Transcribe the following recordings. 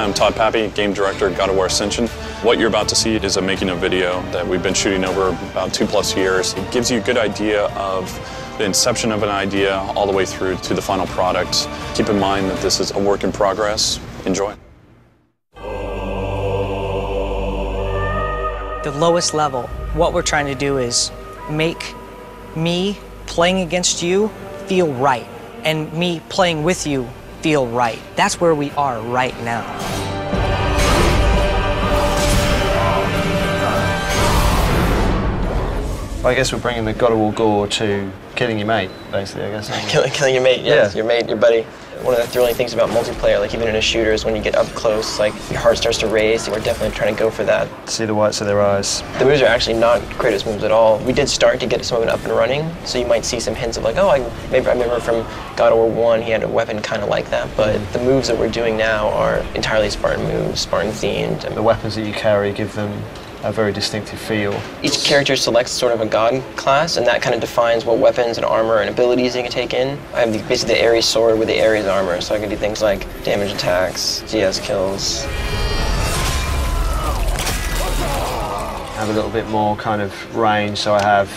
I'm Todd Pappy, game director, God of War Ascension. What you're about to see is a making of video that we've been shooting over about 2+ years. It gives you a good idea of the inception of an idea all the way through to the final product. Keep in mind that this is a work in progress. Enjoy. The lowest level, what we're trying to do is make me playing against you feel right, and me playing with you feel right. That's where we are right now. I guess we're bringing the God of War gore to killing your mate, basically, I guess. Killing your mate, yeah. Your mate, your buddy. One of the thrilling things about multiplayer, like even in a shooter, is when you get up close, like your heart starts to race, and we're definitely trying to go for that. See the whites of their eyes. The moves are actually not Kratos moves at all. We did start to get some of it up and running, so you might see some hints of like, oh, maybe I remember from God of War 1, he had a weapon kind of like that, but the moves that we're doing now are entirely Spartan moves, Spartan themed. The weapons that you carry give them a very distinctive feel. Each character selects sort of a god class, and that kind of defines what weapons and armor and abilities they can take in. I have basically the Ares sword with the Ares armor, so I can do things like damage attacks, GS kills. I have a little bit more kind of range, so I have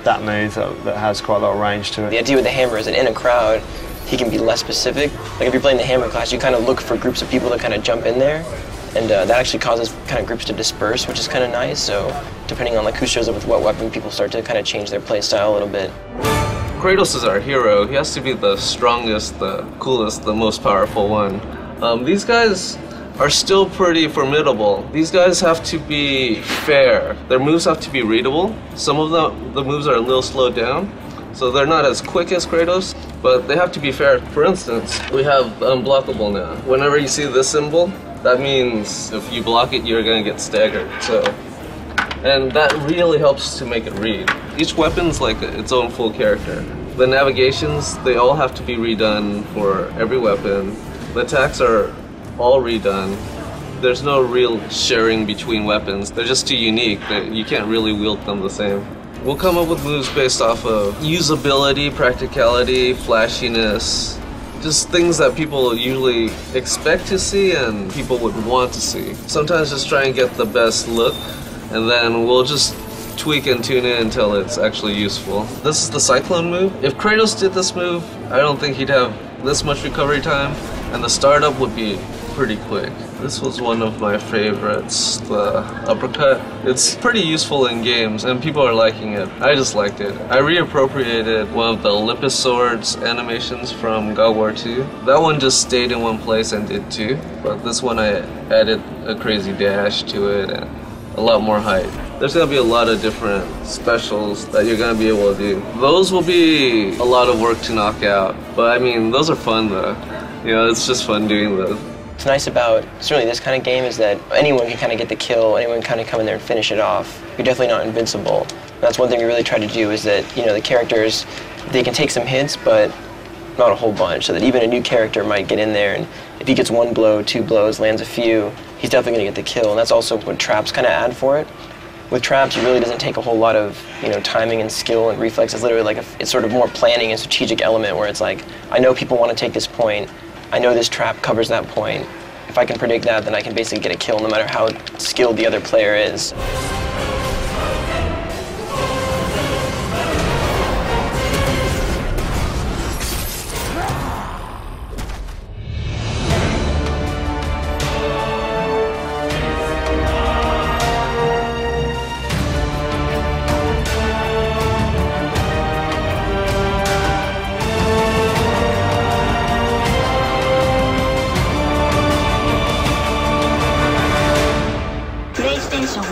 that move that has quite a lot of range to it. The idea with the hammer is that in a crowd, he can be less specific. Like if you're playing the hammer class, you kind of look for groups of people to kind of jump in there. And that actually causes kind of groups to disperse, which is kind of nice. So depending on like who shows up with what weapon, people start to kind of change their play style a little bit. Kratos is our hero. He has to be the strongest, the coolest, the most powerful one. These guys are still pretty formidable. These guys have to be fair. Their moves have to be readable. Some of the moves are a little slowed down, so they're not as quick as Kratos, but they have to be fair. For instance, we have unblockable now. Whenever you see this symbol, that means if you block it, you're gonna get staggered. And that really helps to make it read. Each weapon's like its own full character. The navigations, they all have to be redone for every weapon. The attacks are all redone. There's no real sharing between weapons. They're just too unique that you can't really wield them the same. We'll come up with moves based off of usability, practicality, flashiness, just things that people usually expect to see and people would want to see. Sometimes just try and get the best look, and then we'll just tweak and tune it until it's actually useful. This is the Cyclone move. If Kratos did this move, I don't think he'd have this much recovery time, and the startup would be pretty quick. This was one of my favorites, the uppercut. It's pretty useful in games and people are liking it. I just liked it. I reappropriated one of the Olympus Swords animations from God of War 2. That one just stayed in one place and did too, but this one I added a crazy dash to it and a lot more height. There's gonna be a lot of different specials that you're gonna be able to do. Those will be a lot of work to knock out, but I mean, those are fun though. You know, it's just fun doing those. What's nice about certainly this kind of game is that anyone can kind of get the kill, anyone can kind of come in there and finish it off. You're definitely not invincible. That's one thing we really try to do is that, you know, the characters, they can take some hits, but not a whole bunch, so that even a new character might get in there and if he gets one blow, 2 blows, lands a few, he's definitely gonna get the kill, and that's also what traps kind of add for it. With traps, it really doesn't take a whole lot of, you know, timing and skill and reflex. It's literally like it's sort of more planning and strategic element where it's like, I know people want to take this point, I know this trap covers that point. If I can predict that, then I can basically get a kill no matter how skilled the other player is. PlayStation